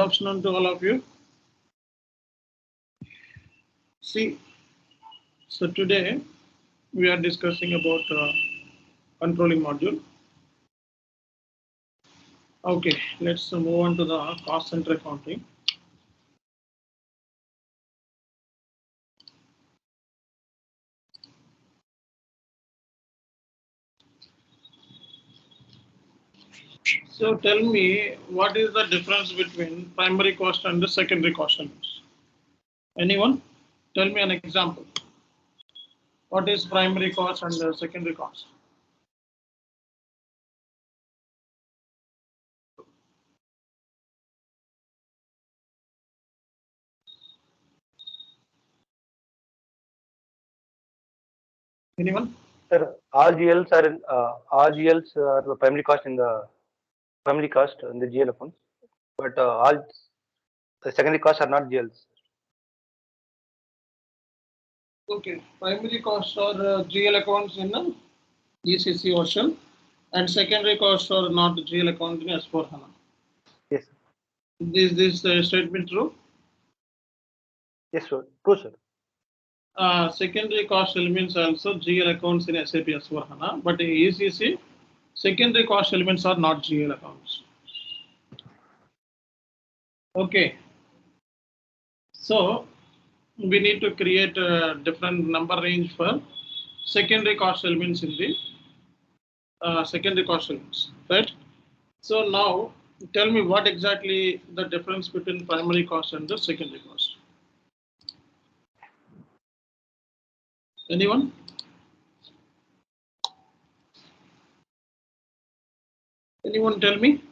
afternoon to all of you. See, so today we are discussing about controlling module. Okay, let's move on to the cost center accounting. So tell me, what is the difference between primary cost and the secondary cost elements? Anyone? Tell me an example. What is primary cost and the secondary cost? Anyone? Sir, RGLs are the primary cost in the GL accounts, but all the secondary costs are not GLs. Okay, primary costs are GL accounts in the ECC version, and secondary costs are not GL account in S4 HANA. Yes. Is this statement true? Yes, sir. True, sir. Secondary cost elements also GL accounts in SAP S4 HANA, but in ECC, secondary cost elements are not GL accounts. Okay, so we need to create a different number range for secondary cost elements in the secondary cost elements, right? So now tell me what exactly the difference between primary cost and the secondary cost. Anyone? Anyone tell me?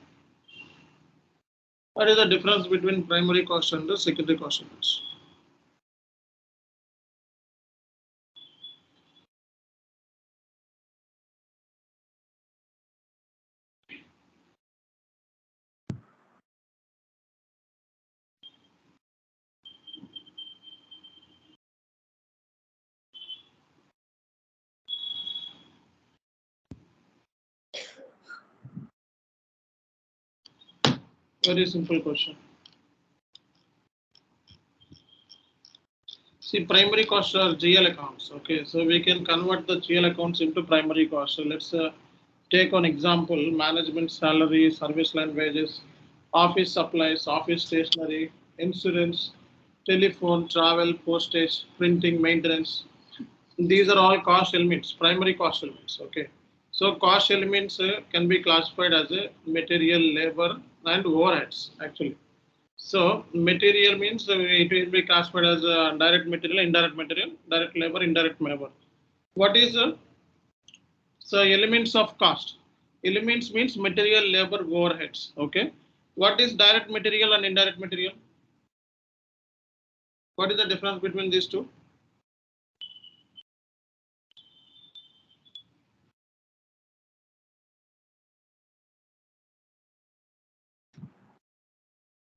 What is the difference between primary cost and the secondary cost elements? Very simple question. See, primary costs are GL accounts. Okay, so we can convert the GL accounts into primary costs. So let's take an example: management salary, service line wages, office supplies, office stationery, insurance, telephone, travel, postage, printing, maintenance. These are all cost elements, primary cost elements. Okay, so cost elements can be classified as a material, labor, and overheads actually. So material means it will be classified as direct material, direct labor, indirect labor. What is so elements of cost? Elements means material, labor, overheads. Okay. What is direct material and indirect material? What is the difference between these two?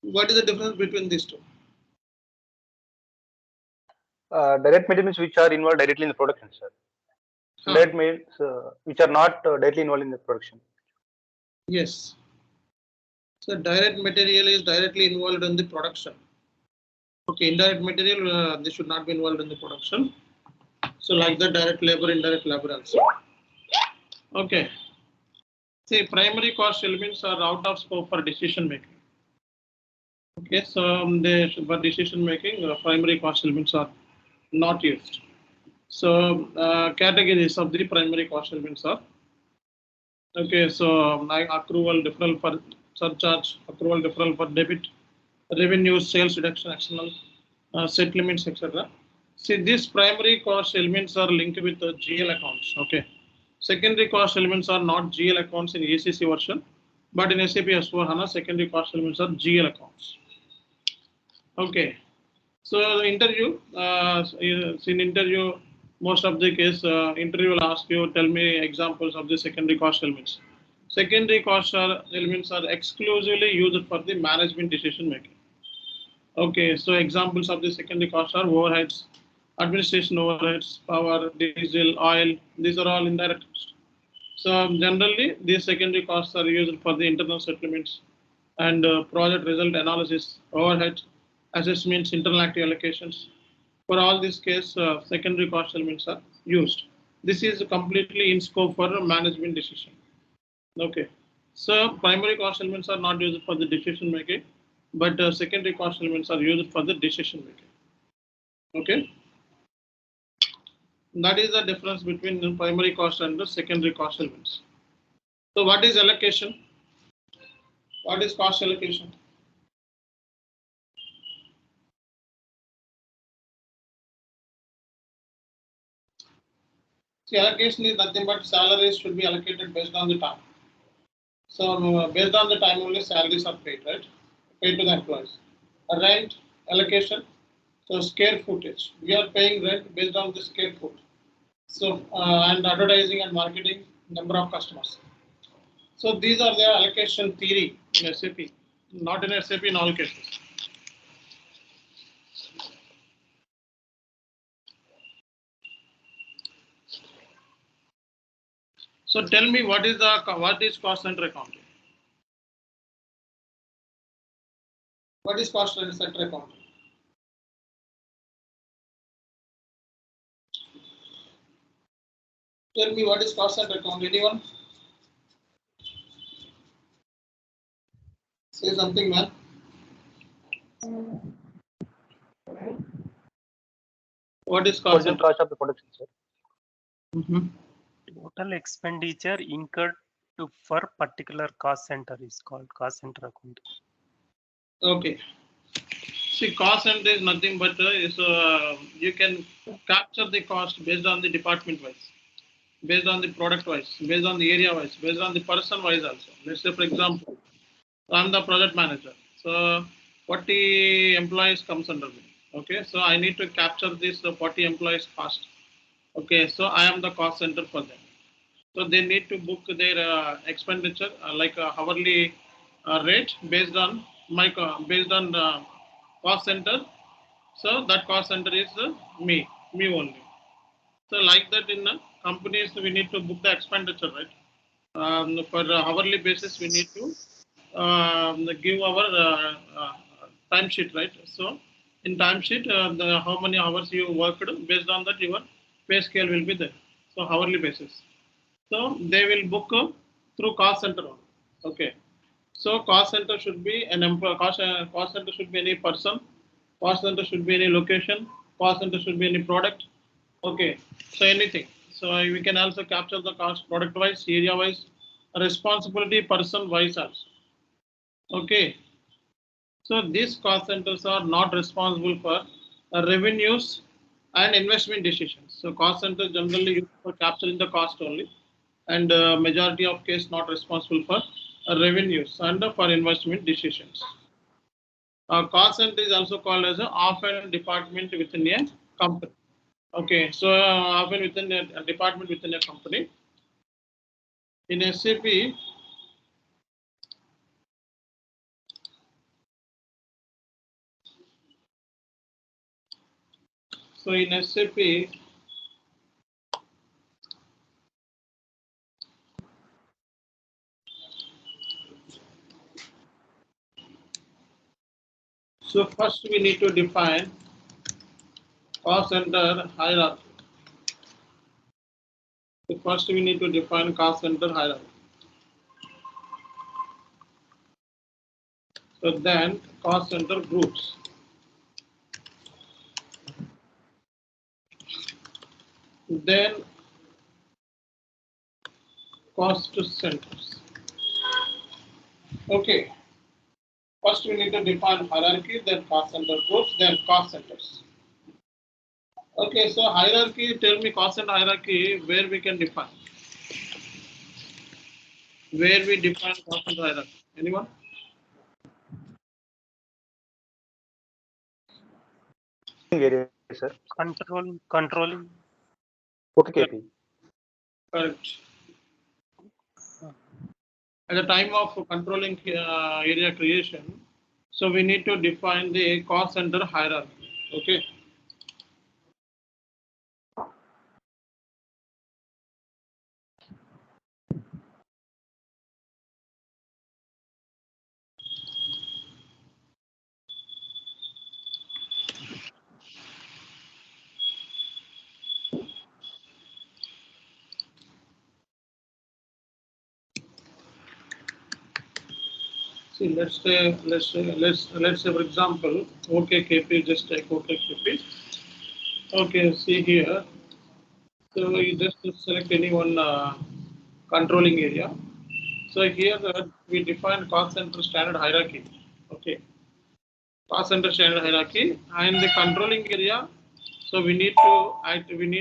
What is the difference between these two? Direct materials which are involved directly in the production, sir. Indirect means which are not directly involved in the production. Yes. So direct material is directly involved in the production. Okay, indirect material they should not be involved in the production. So like the direct labor, indirect labor also. Okay. See, primary cost elements are out of scope for decision making. Okay, so for decision making, primary cost elements are not used. So categories of the primary cost elements are okay. So like accrual, deferral for surcharge, accrual, deferral for debit, revenue, sales reduction, external settlements, etc. See, these primary cost elements are linked with the GL accounts. Okay. Secondary cost elements are not GL accounts in ECC version, but in SAP S4 HANA, secondary cost elements are GL accounts. Okay. So the interview, in interview, most of the case, interview will ask you, tell me examples of the secondary cost elements. Secondary cost elements are exclusively used for the management decision making. Okay, so examples of the secondary costs are overheads, administration overheads, power, diesel, oil. These are all indirect costs. So generally, these secondary costs are used for the internal settlements, and project result analysis, overhead, assessments, internal active allocations. For all this case, secondary cost elements are used. This is completely in scope for management decision. Okay, so primary cost elements are not used for the decision making, but secondary cost elements are used for the decision making. Okay, that is the difference between the primary cost and the secondary cost elements. So what is allocation? What is cost allocation? See, allocation is nothing but salaries should be allocated based on the time. So based on the time only salaries are paid, right? Paid to the employees. Rent allocation. So square footage. We are paying rent based on the square foot. So and advertising and marketing, number of customers. So these are the allocation theory in SAP, not in SAP in all cases. So tell me what is cost center accounting? What is cost center accounting? Tell me what is cost center accounting? Anyone? Say something, man. What is cost center? Cost of the production, sir. Total expenditure incurred for particular cost center is called cost center account. Okay. See, cost center is nothing but you can capture the cost based on the department wise, based on the product wise, based on the area wise, based on the person wise also. Let's say, for example, I'm the project manager. So 40 employees comes under me. Okay, so I need to capture this 40 employees cost. Okay, so I am the cost center for them. So they need to book their expenditure like a hourly rate based on based on cost center. So that cost center is me only. So like that in companies we need to book the expenditure, right? For hourly basis we need to give our time sheet, right? So in time sheet how many hours you worked, based on that your pay scale will be there. So hourly basis. So they will book through cost center only. Okay. So cost center should be an employee. Cost center should be any person. Cost center should be any location. Cost center should be any product. Okay. So anything. So we can also capture the cost product wise, area wise, responsibility person wise also. Okay. So these cost centers are not responsible for revenues and investment decisions. So cost center generally used for capturing the cost only, and majority of case not responsible for revenues and for investment decisions. Cost center is also called as a often department within a company. Okay, so often within a department within a company. In SAP, so in SAP, so first we need to define cost center hierarchy. So first we need to define cost center hierarchy. So then cost center groups. Then cost centers. Okay. First we need to define hierarchy, then cost center groups, then cost centers. Okay, so hierarchy, tell me cost center hierarchy, where we can define? Where we define cost center hierarchy? Anyone? Area, sir. Controlling. Okay, KP. Correct. At the time of controlling area creation, so we need to define the cost center hierarchy. Okay. See, let's say for example, OKKP, just take OKKP. Okay, see here. So you just select any one controlling area. So here we define cost center standard hierarchy. Okay, cost center standard hierarchy and the controlling area. So we need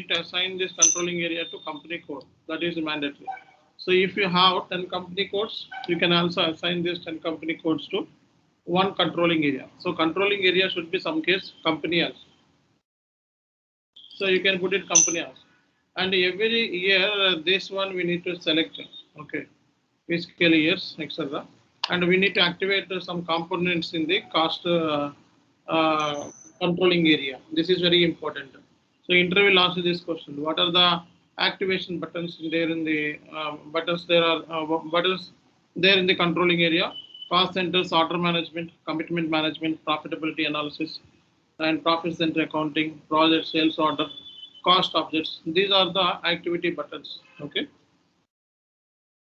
to assign this controlling area to company code. That is mandatory. So if you have 10 company codes, you can also assign these 10 company codes to one controlling area. So controlling area should be some case company else. So you can put it company else. And every year this one we need to select. Okay, fiscal years, etc. And we need to activate some components in the cost controlling area. This is very important. So interview will ask this question: what are the activation buttons there in the buttons there in the controlling area? Cost centers, order management, commitment management, profitability analysis, and profit center accounting, project sales order, cost objects. These are the activity buttons. Okay.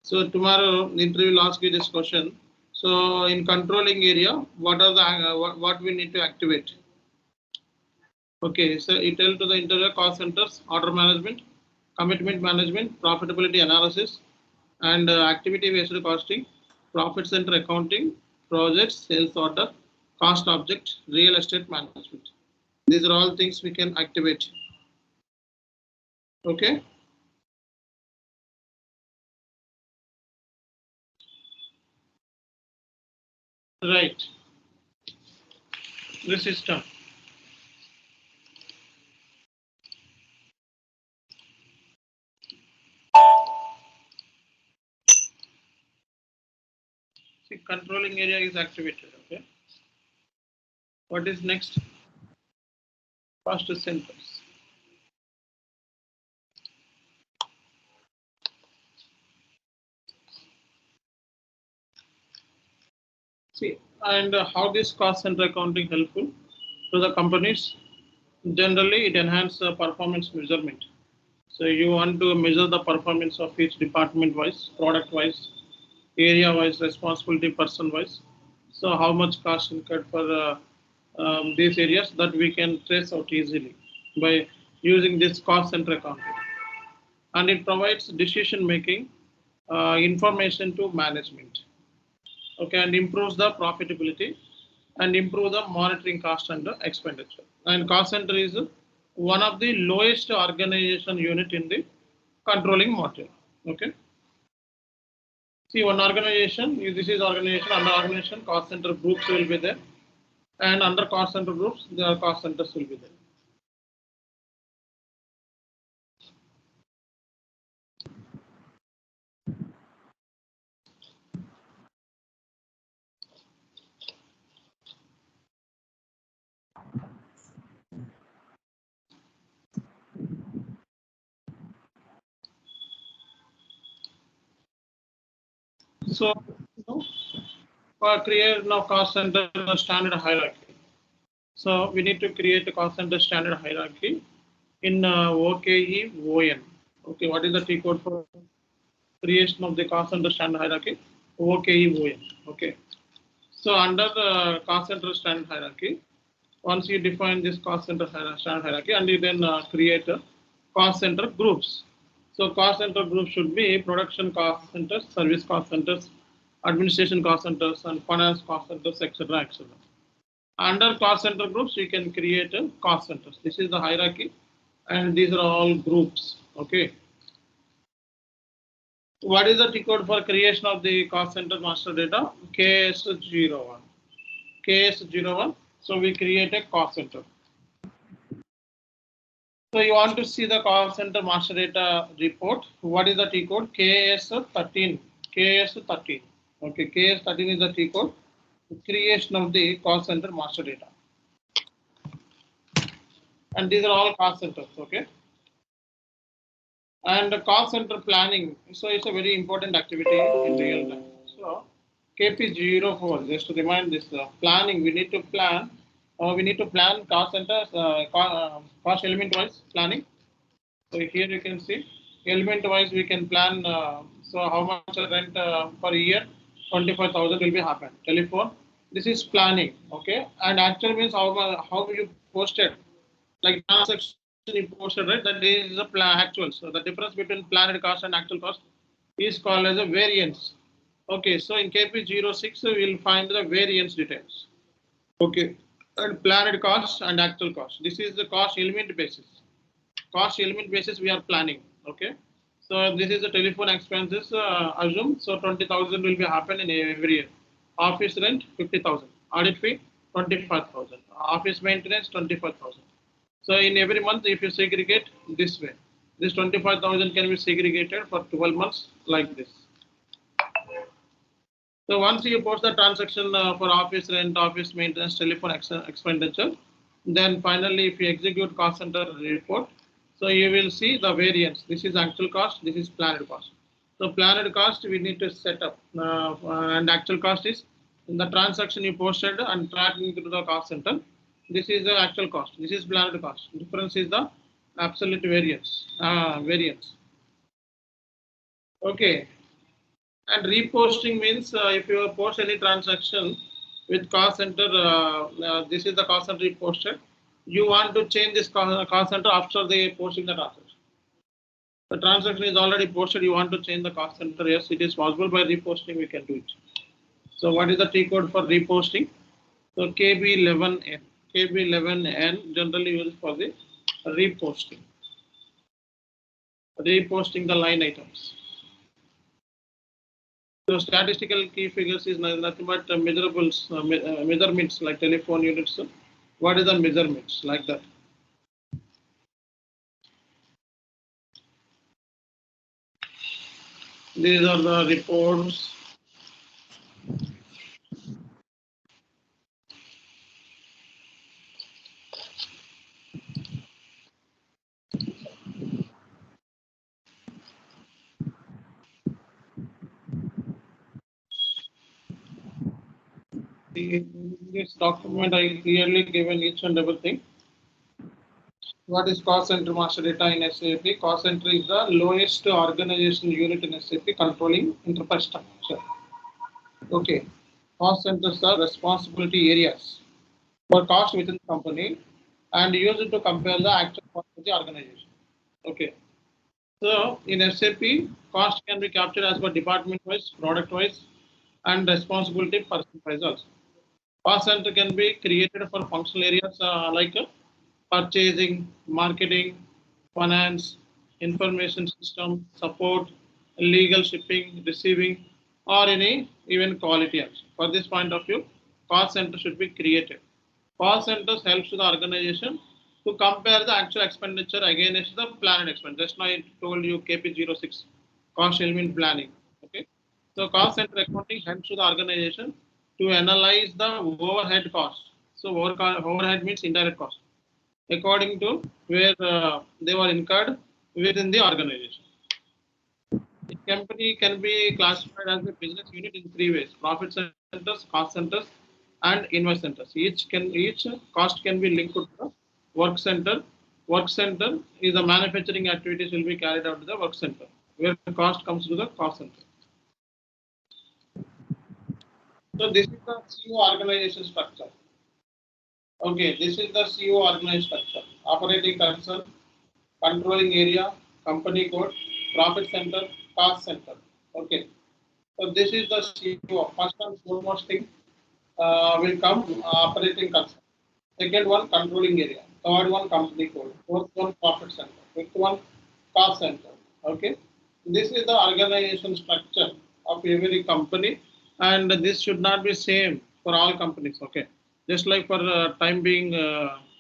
So tomorrow the interview will ask you this question. So in controlling area, what are the what we need to activate? Okay, so it tells to the interviewer cost centers, order management, commitment management, profitability analysis, and activity based costing, profit center accounting, projects, sales order, cost object, real estate management. These are all things we can activate. Okay. Right. The system. See, controlling area is activated. Okay. What is next? Cost centers. See, and how this cost center accounting helpful to the companies? Generally, it enhances performance measurement. So you want to measure the performance of each department wise, product wise, area wise, responsibility person wise. So how much cost incurred for these areas that we can trace out easily by using this cost center accounting. And it provides decision making information to management. Okay, and improves the profitability and improve the monitoring cost and expenditure. And cost center is one of the lowest organization unit in the controlling module. Okay. See, one organization, this is organization, under organization cost center groups will be there, and under cost center groups, the cost centers will be there. So, create now cost center standard hierarchy. So we need to create a cost center standard hierarchy in OKEON. Okay, what is the T code for creation of the cost center standard hierarchy? OKEON. Okay. So under the cost center standard hierarchy, once you define this cost center standard hierarchy, and you then create a cost center groups. So cost center groups should be production cost centers, service cost centers, administration cost centers, and finance cost centers, etc., etc. Under cost center groups, you can create a cost centers. This is the hierarchy, and these are all groups. Okay. What is the T code for creation of the cost center master data? KS01. KS01. So we create a cost center. So you want to see the cost center master data report. What is the T code? KS13. KS13. Okay, KS13 is the T code. Creation of the cost center master data. And these are all cost centers. Okay. And the cost center planning. So it's a very important activity in real time. So KP04, just to remind this planning, we need to plan. We need to plan cost centers, cost element wise planning. So here you can see element wise we can plan. So how much rent per year, 25,000 will be happen. Telephone, this is planning, okay? And actual means how you posted, like transaction you posted, right? That is the plan actual. So the difference between planned cost and actual cost is called as a variance. Okay, so in KP06 we will find the variance details. Okay, and planned cost and actual cost. This is the cost element basis. Cost element basis we are planning. Okay, so this is the telephone expenses. Assume so 20,000 will be happen in every year. Office rent 50,000. Audit fee 25,000. Office maintenance 25,000. So in every month, if you segregate this way, this 25,000 can be segregated for 12 months like this. So once you post the transaction for office rent, office maintenance, telephone expenditure, then finally if you execute cost center report, so you will see the variance. This is actual cost, this is planned cost. So planned cost we need to set up and actual cost is in the transaction you posted and tracking to the cost center. This is the actual cost. This is planned cost. Difference is the absolute variance. Okay. And reposting means if you post any transaction with cost center, this is the cost center reposted. You want to change this cost center after they posting the transaction. The transaction is already posted. You want to change the cost center. Yes, it is possible by reposting. We can do it. So what is the T code for reposting? So KB11N. KB11N generally used for the reposting. Reposting the line items. So statistical key figures is nothing but measurables, measurements like telephone units. What is the measurements like that? These are the reports. In this document, I clearly given each and everything. What is cost center master data in SAP? Cost center is the lowest organization unit in SAP controlling enterprise structure. Okay, cost centers are responsibility areas for cost within the company and used to compare the actual cost of the organization. Okay, so in SAP, cost can be captured as per department wise, product wise, and responsibility person wise also. Cost center can be created for functional areas like purchasing, marketing, finance, information system, support, legal, shipping, receiving, or any even quality also. For this point of view, cost center should be created. Cost centers helps to the organization to compare the actual expenditure against the planned expenditure. Just now I told you KP06, cost element planning. Okay, so cost center accounting helps to the organization to analyze the overhead cost. So overhead means indirect cost according to where they were incurred within the organization. The company can be classified as a business unit in three ways: profit centers, cost centers, and invest centers. Each cost can be linked to the work center. Work center is the manufacturing activities will be carried out to the work center, where the cost comes to the cost center. So this is the CO organization structure. Okay, this is the CO organization structure. Operating concern, controlling area, company code, profit center, cost center. Okay, so this is the CO. First and foremost thing will come operating concern. Second one, controlling area. Third one, company code. Fourth one, profit center. Fifth one, cost center. Okay, this is the organization structure of every company, and this should not be same for all companies. Okay, just like for time being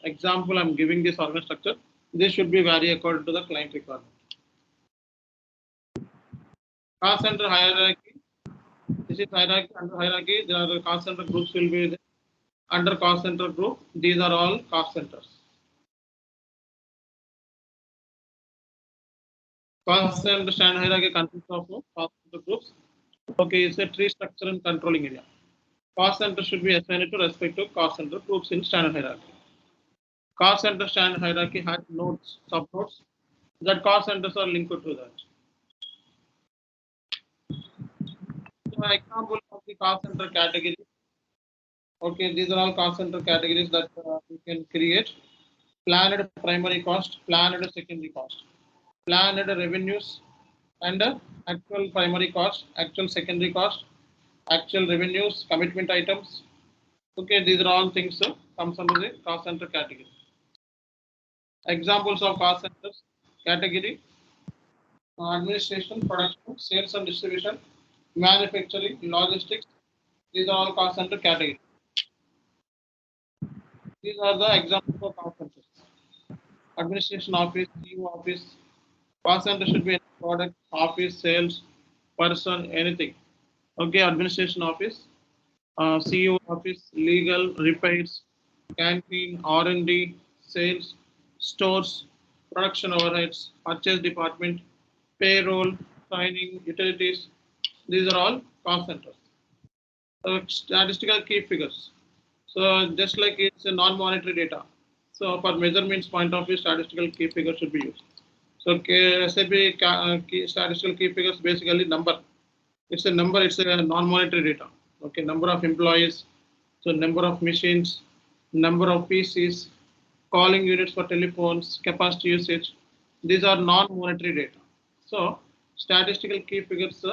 example, I'm giving this organization structure. This should be vary according to the client requirement. Cost center hierarchy. This is hierarchy. Under hierarchy, there are cost center groups will be there. Under cost center group, these are all cost centers. Cost center standard hierarchy consists of cost center groups. Okay, it's a tree structure and controlling area. Cost center should be assigned to respective cost center groups in standard hierarchy. Cost center standard hierarchy has nodes, subnodes. That cost centers are linked to that. example of the cost center category. Okay, these are all cost center categories that we can create. Planned primary cost, planned secondary cost, planned revenues, and actual primary cost, actual secondary cost, actual revenues, commitment items. Okay, these are all things comes under the cost center category. Examples of cost centers category: administration, production, sales and distribution, manufacturing, logistics. These are all cost center category. These are the examples of cost centers. Administration office, CEO office. Cost center should be product, office, sales, person, anything. Okay, administration office, CEO office, legal, repairs, canteen, R&D, sales, stores, production overheads, purchase department, payroll, signing, utilities. These are all cost centers. Statistical key figures. So just like it's a non-monetary data. So for measurements point of view, statistical key figures should be used. So SAP statistical key figures basically number. It's a number. It's a non-monetary data. Okay, number of employees. So number of machines, number of PCs, calling units for telephones, capacity usage. These are non-monetary data. So statistical key figures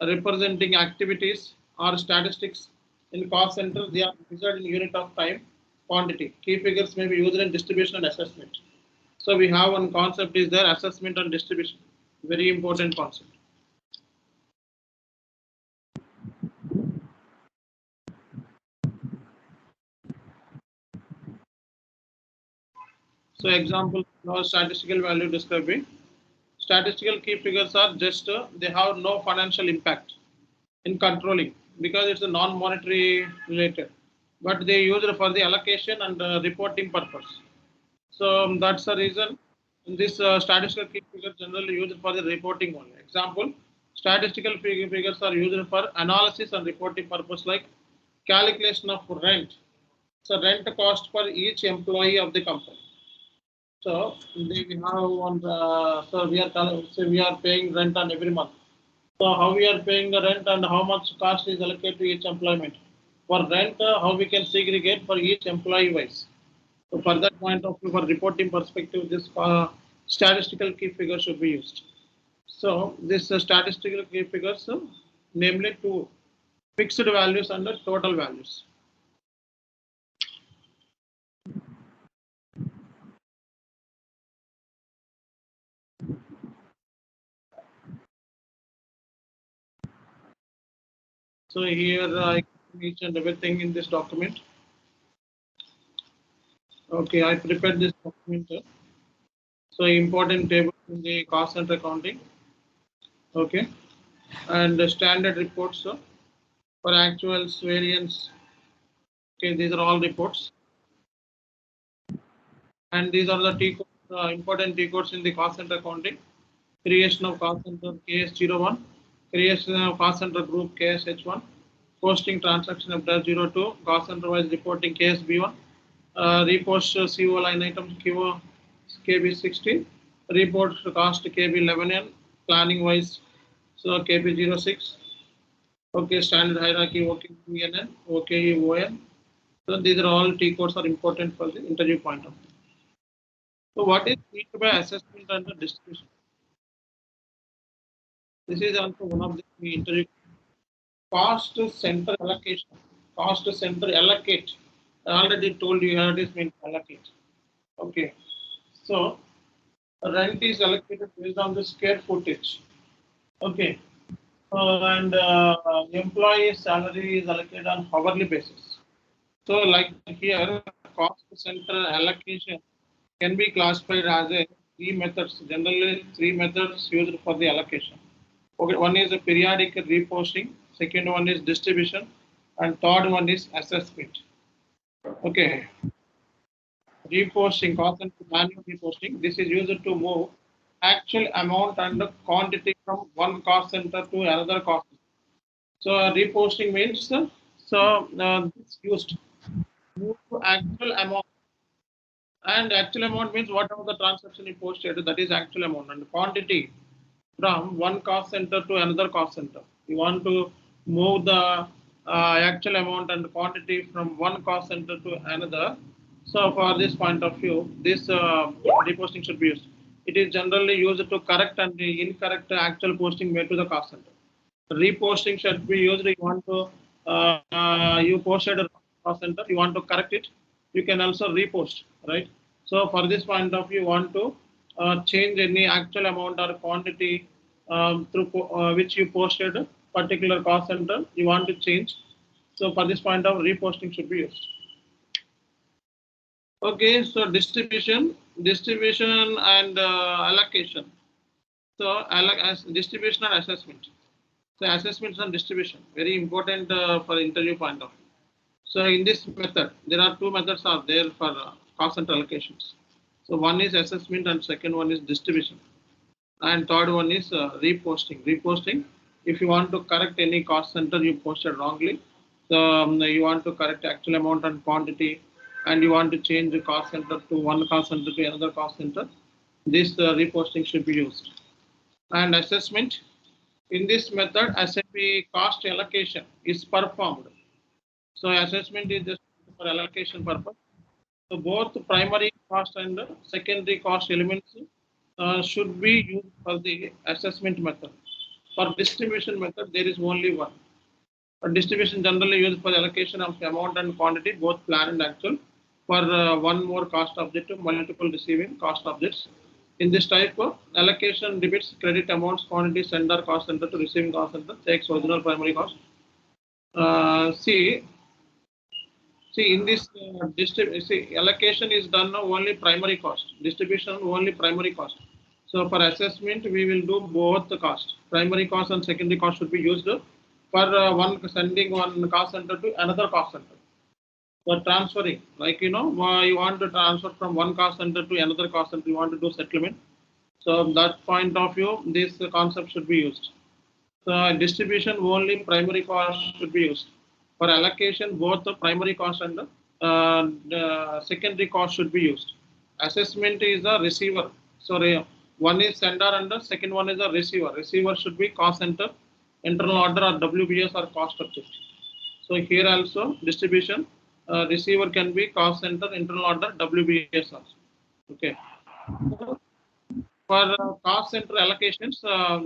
representing activities or statistics in cost center. They are measured in unit of time, quantity. Key figures may be used in distribution and assessment. So we have one concept is there, assessment and distribution. Very important concept. So example, now statistical value describing. Statistical key figures are just, they have no financial impact in controlling because it's a non-monetary related, but they use it for the allocation and reporting purpose. So that's the reason this statistical key figures generally used for the reporting only. Example, statistical figures are used for analysis and reporting purpose like calculation of rent. So rent cost for each employee of the company. So we have on the, so we are paying rent on every month. So how we are paying the rent and how much cost is allocated to each employment. For rent, how we can segregate for each employee wise. So for that point of view, for reporting perspective, this statistical key figure should be used. So this statistical key figures, namely two fixed values and total values. So here I each and everything in this document. Okay, I prepared this document. So important table in the cost center accounting. Okay, and the standard reports for actuals, variance. Okay, these are all reports. And these are the T codes, important T codes in the cost center accounting. Creation of cost center KS01, creation of cost center group KSH1, posting transaction of 02, cost center wise reporting KSB1, repost CO line item KB60, report cost KB11N, planning wise so KB06. Okay, standard hierarchy OKENN, OKEON. So these are all T codes are important for the interview point of view. So what is meant by assessment and the distribution? This is also one of the interview. Cost center allocation. Cost center allocate. I already told you here it is meant allocate. Okay. So rent is allocated based on the square footage. Okay. And employee salary is allocated on hourly basis. So like here, cost center allocation can be classified as a three methods. Generally, three methods used for the allocation. Okay, one is a periodic reposting, second one is distribution, and third one is assessment. Okay. Reposting, cost center manual reposting. This is used to move actual amount and quantity from one cost center to another cost center. So reposting means it's used move to actual amount, and actual amount means whatever the transaction you posted, that is actual amount, and quantity from one cost center to another cost center. You want to move the actual amount and quantity from one cost center to another. So for this point of view, this reposting should be used. It is generally used to correct and the incorrect actual posting made to the cost center. Reposting should be used. You want to you posted a cost center, you want to correct it. You can also repost, right? So for this point of view, you want to change any actual amount or quantity through which you posted particular cost center. You want to change. So for this point of reposting should be used. Okay, so distribution and allocation. So as distribution and assessment. So assessments and distribution, very important for interview point of view. So in this method, there are two methods are there for cost center allocations. So one is assessment and second one is distribution. And third one is reposting. Reposting, if you want to correct any cost center you posted wrongly, so you want to correct actual amount and quantity, and you want to change the cost center to one cost center to another cost center, this reposting should be used. And assessment, in this method, SAP cost allocation is performed. So assessment is just for allocation purpose. So both primary cost and secondary cost elements should be used for the assessment method. For distribution method, there is only one. For distribution generally used for allocation of amount and quantity, both plan and actual, for one more cost object to multiple receiving cost objects. In this type of allocation debits credit amounts, quantity, sender cost center to receiving cost center, takes original primary cost. See in this allocation is done only primary cost, distribution only primary cost. So for assessment, we will do both the cost. Primary cost and secondary cost should be used for one sending one cost center to another cost center. For transferring, like you want to transfer from one cost center to another cost center, you want to do settlement. So that point of view, this concept should be used. So distribution only primary cost should be used. For allocation, both the primary cost and the secondary cost should be used. Assessment is a receiver. So one is sender and the second one is a receiver. Receiver should be cost center, internal order or WBS or cost object. So here also distribution, receiver can be cost center, internal order, WBS also. Okay. For cost center allocations,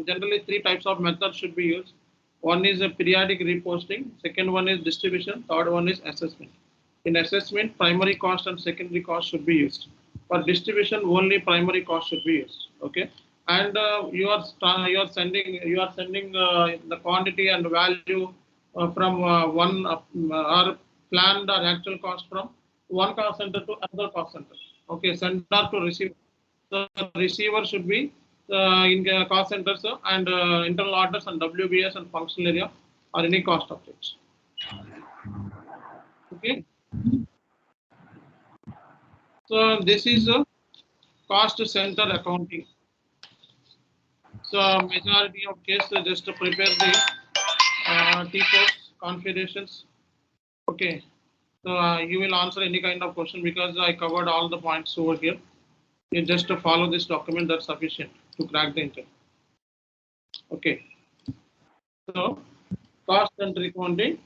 generally three types of methods should be used. One is a periodic reposting, second one is distribution, third one is assessment. In assessment, primary cost and secondary cost should be used. For distribution, only primary cost should be used. Okay, and you are sending the quantity and value from one or planned or actual cost from one cost center to another cost center. Okay, sender to receiver. So receiver should be in cost centers and internal orders and WBS and functional area or any cost objects. Okay. So this is a cost center accounting. So majority of cases just to prepare the T-course configurations. Okay. So you will answer any kind of question because I covered all the points over here. You just to follow this document, that's sufficient to crack the interview. Okay. So cost center accounting,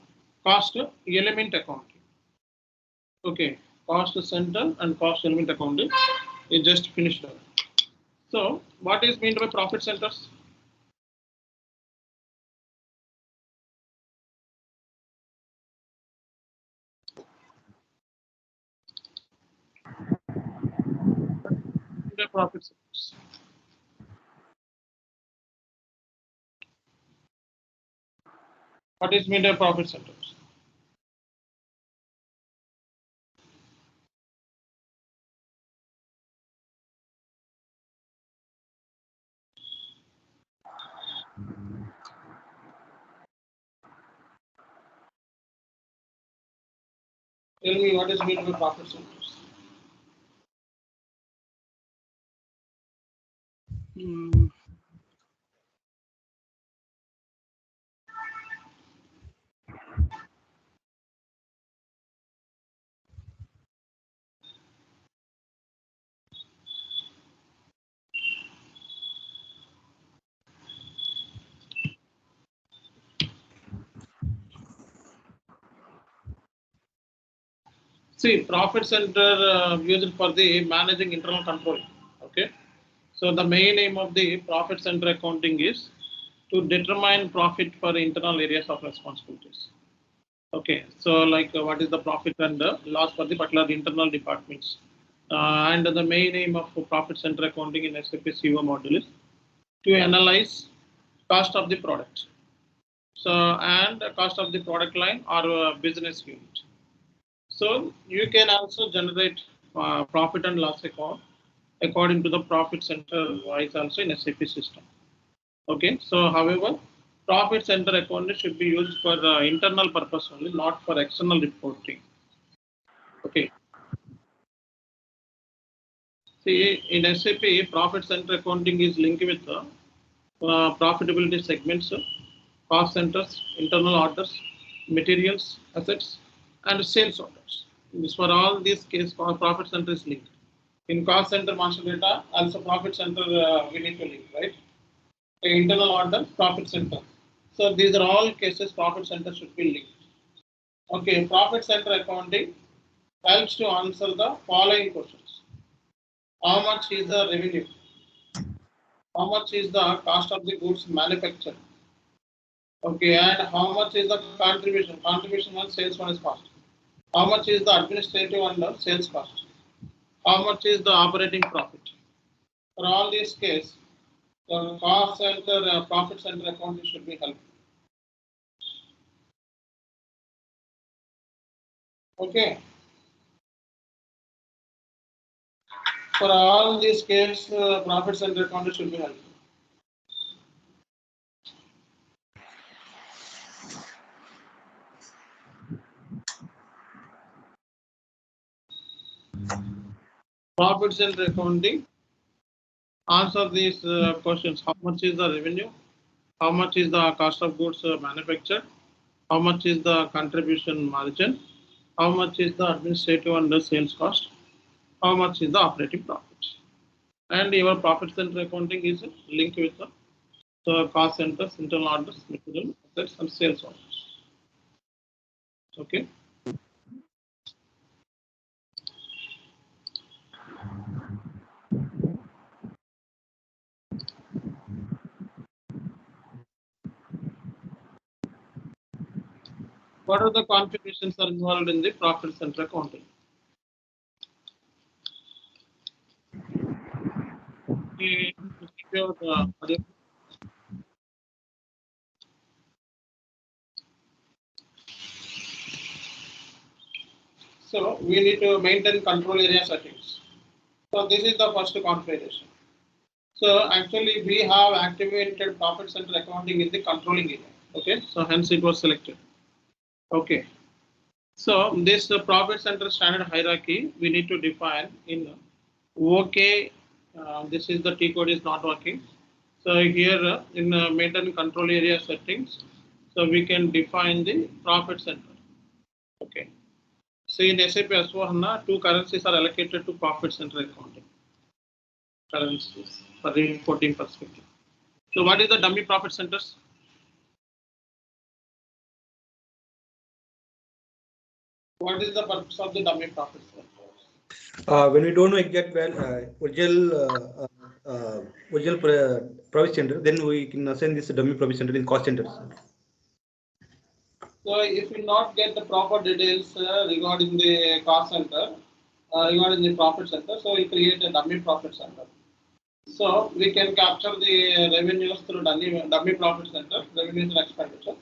cost element accounting. Okay, cost center and cost element accounting is just finished. So what is meant by profit centers? The profit centers. What is meant by profit centers? Tell me what is meant by profit centers. Mm, See, profit center used for the managing internal control. Okay. So the main aim of the profit center accounting is to determine profit for internal areas of responsibilities. Okay. So like what is the profit and loss for the particular internal departments. And the main aim of profit center accounting in SAP CO module is to analyze cost of the product. So and the cost of the product line or business unit. So you can also generate profit and loss account according to the profit center wise also in SAP system. Okay. So however, profit center account should be used for internal purpose only, not for external reporting. Okay. See, in SAP, profit center accounting is linked with the profitability segments, cost centers, internal orders, materials, assets, and sales orders. This for all these cases, profit center is linked. In cost center master data, also profit center we need to link, right? Internal order, profit center. So these are all cases profit center should be linked. Okay, profit center accounting helps to answer the following questions. How much is the revenue? How much is the cost of the goods manufactured? Okay, and how much is the contribution? Contribution on sales one is cost. How much is the administrative and sales cost? How much is the operating profit? For all these cases, the cost center, profit center accounting should be helpful. Okay. For all these cases, profit center accounting should be helpful. Profit center accounting answer these questions. How much is the revenue? How much is the cost of goods manufactured? How much is the contribution margin? How much is the administrative and the sales cost? How much is the operating profit? And your profit center accounting is linked with the cost centers, internal orders, material assets, and sales orders. Okay. What are the configurations are involved in the profit center accounting? So we need to maintain control area settings. So this is the first configuration. So actually we have activated profit center accounting in the controlling area. Okay, so hence it was selected. Okay. So this profit center standard hierarchy we need to define in OK. This is the T code is not working. So here in maintain control area settings, so we can define the profit center. Okay. So in SAP S/4HANA, 2 currencies are allocated to profit center accounting. Currencies for reporting perspective. So what is the dummy profit centers? What is the purpose of the dummy profit center? When we don't know exact original profit center, then we can assign this dummy profit center in cost centers. So if we not get the proper details regarding the cost center, regarding the profit center, so we create a dummy profit center. So we can capture the revenues through dummy profit center, revenues and expenditure.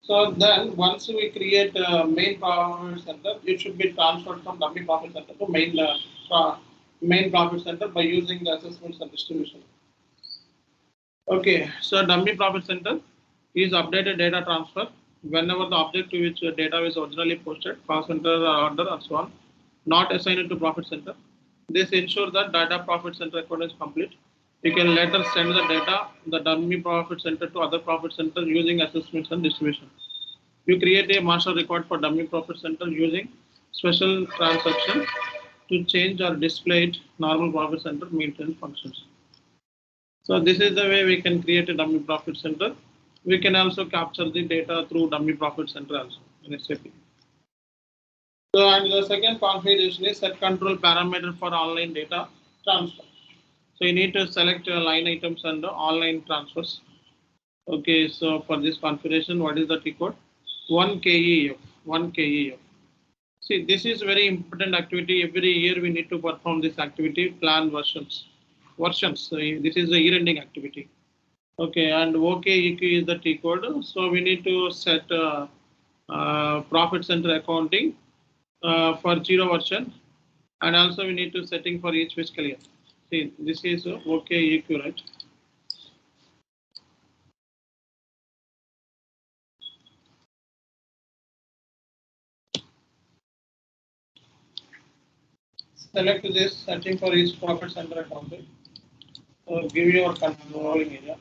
So then once we create main profit center, it should be transferred from dummy profit center to main profit center by using the assessments and distribution. Okay, so dummy profit center is updated data transfer whenever the object to which data is originally posted, cost center, order, and so on, not assigned to profit center. This ensures that data profit center record is complete. You can later send the data, the dummy profit center to other profit center using assessments and distribution. You create a master record for dummy profit center using special transaction to change or display it normal profit center maintenance functions. So this is the way we can create a dummy profit center. We can also capture the data through dummy profit center also in SAP. So, and the second configuration is set control parameter for online data transfer. So you need to select line items and online transfers. Okay, so for this configuration, what is the T code? 1 KEF, 1 KEF. See, this is very important activity. Every year we need to perform this activity, plan versions. So this is the year-ending activity. Okay, and OKEQ is the T code. So we need to set profit center accounting for 0 version, and also we need to setting for each fiscal year. See, this is OKEQ, right? Select this setting for each profit center accounting. So give your controlling area.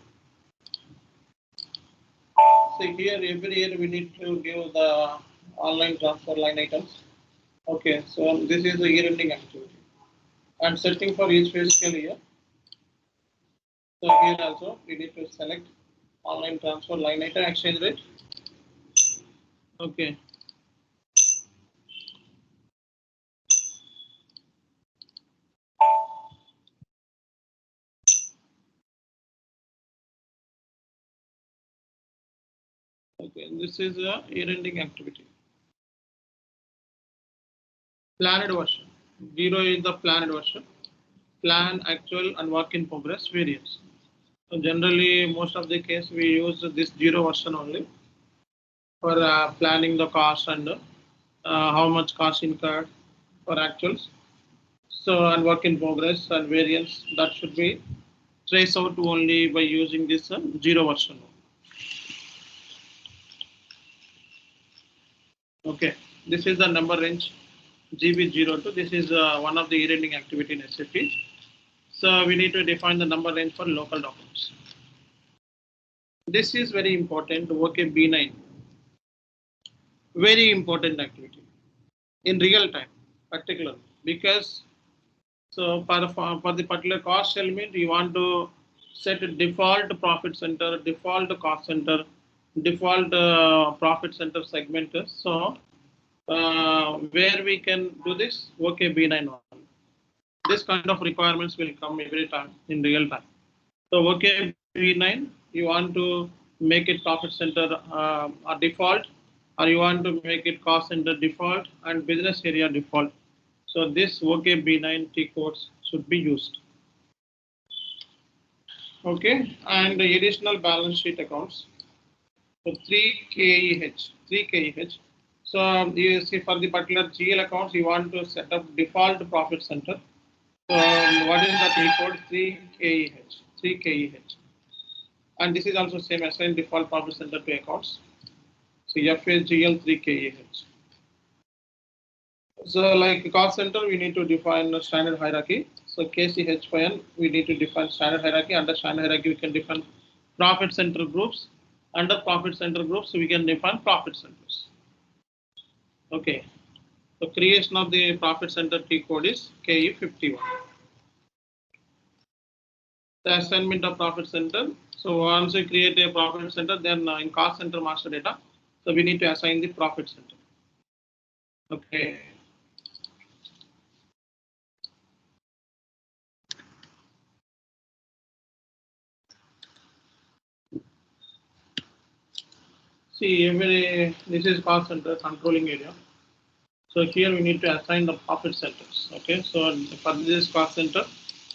See here, every year we need to give the online transfer line items. Okay, so this is the year-ending activity. And setting for each fiscal year. So here also we need to select online transfer line item exchange rate. Okay. Okay, this is a year-ending activity. Planned version. 0 is the planned version. Plan, actual, and work in progress variance. So generally, most of the case we use this 0 version only for planning the cost and how much cost incurred for actuals. So and work in progress and variance, that should be traced out only by using this 0 version. Okay, this is the number range GB02. This is one of the year-ending activity in SAP. So we need to define the number range for local documents. This is very important. OK B9. Very important activity in real time, particularly because so for the particular cost element, you want to set a default profit center, default cost center, default profit center segment. So where we can do this, OK B9 one. This kind of requirements will come every time in real time. So OK B9, you want to make it profit center a default, or you want to make it cost center default and business area default. So this OK B9 T codes should be used. Okay, and the additional balance sheet accounts. So 3 KEH. So you see for the particular GL accounts, you want to set up default profit center. So what is the T code? 3 KEH. And this is also same assign default profit center to accounts. So FSGL 3 KEH. So like cost center, we need to define a standard hierarchy. So KCH5N, we need to define standard hierarchy. Under standard hierarchy, we can define profit center groups. Under profit center groups, we can define profit centers. Okay. So creation of the profit center T code is KE51. The assignment of profit center. So once we create a profit center, then in cost center master data, so we need to assign the profit center. Okay. See, this is cost center controlling area. So here we need to assign the profit centers. Okay, so for this cost center,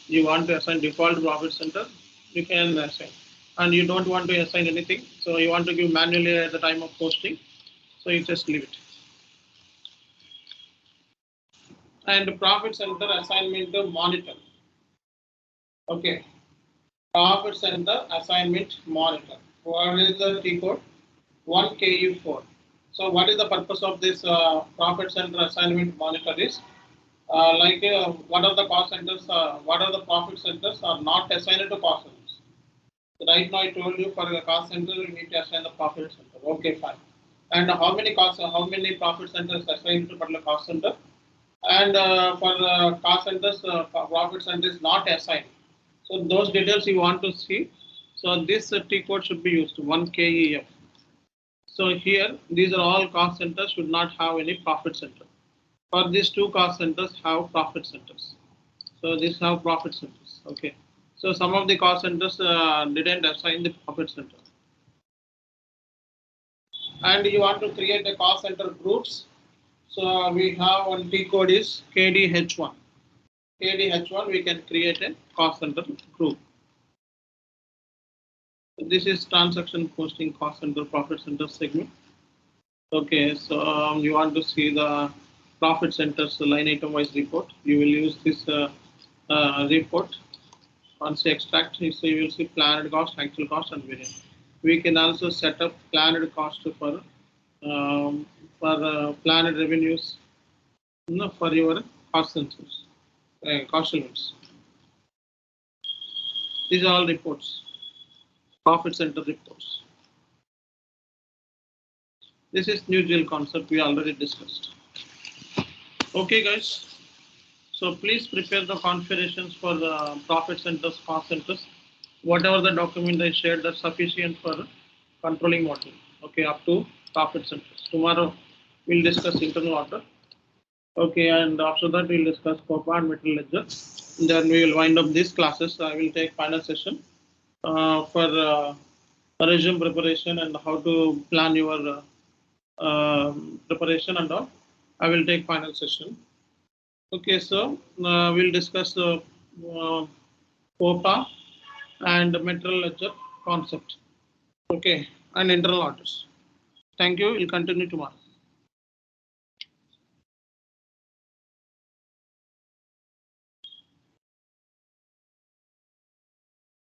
you want to assign default profit center, you can assign. And you don't want to assign anything, so you want to give manually at the time of posting, so you just leave it. And profit center assignment monitor. Okay, profit center assignment monitor. What is the T code? 1 KU4. So what is the purpose of this profit center assignment monitor is? What are the cost centers, what are the profit centers are not assigned to cost centers. So right now I told you for the cost center, you need to assign the profit center. Okay, fine. And how many profit centers assigned to particular cost center? And for cost centers, profit center is not assigned. So those details you want to see. So this T code should be used 1 KEF. So here, these are all cost centers should not have any profit center. For these two cost centers have profit centers. So these have profit centers. Okay. So some of the cost centers didn't assign the profit center. And you want to create a cost center groups. So we have one T code is KDH1. KDH1 we can create a cost center group. This is transaction posting cost center profit center segment. Okay, so you want to see the profit centers line item wise report. You will use this report. Once you extract, so you will see planned cost, actual cost, and variance. We can also set up planned cost for planned revenues, for your cost centers, cost elements. These are all reports, profit center reports. This is new GL concept we already discussed. Okay, guys. So please prepare the configurations for the profit centers, cost centers. Whatever the document I shared, that's sufficient for controlling module. Okay, up to profit centers. Tomorrow we'll discuss internal order. Okay, and after that we'll discuss COPA and material ledger. Then we will wind up these classes. I will take final session for resume preparation and how to plan your preparation and all. I will take final session. Okay, so we'll discuss COPA and material ledger concept. Okay, and internal orders. Thank you. We'll continue tomorrow.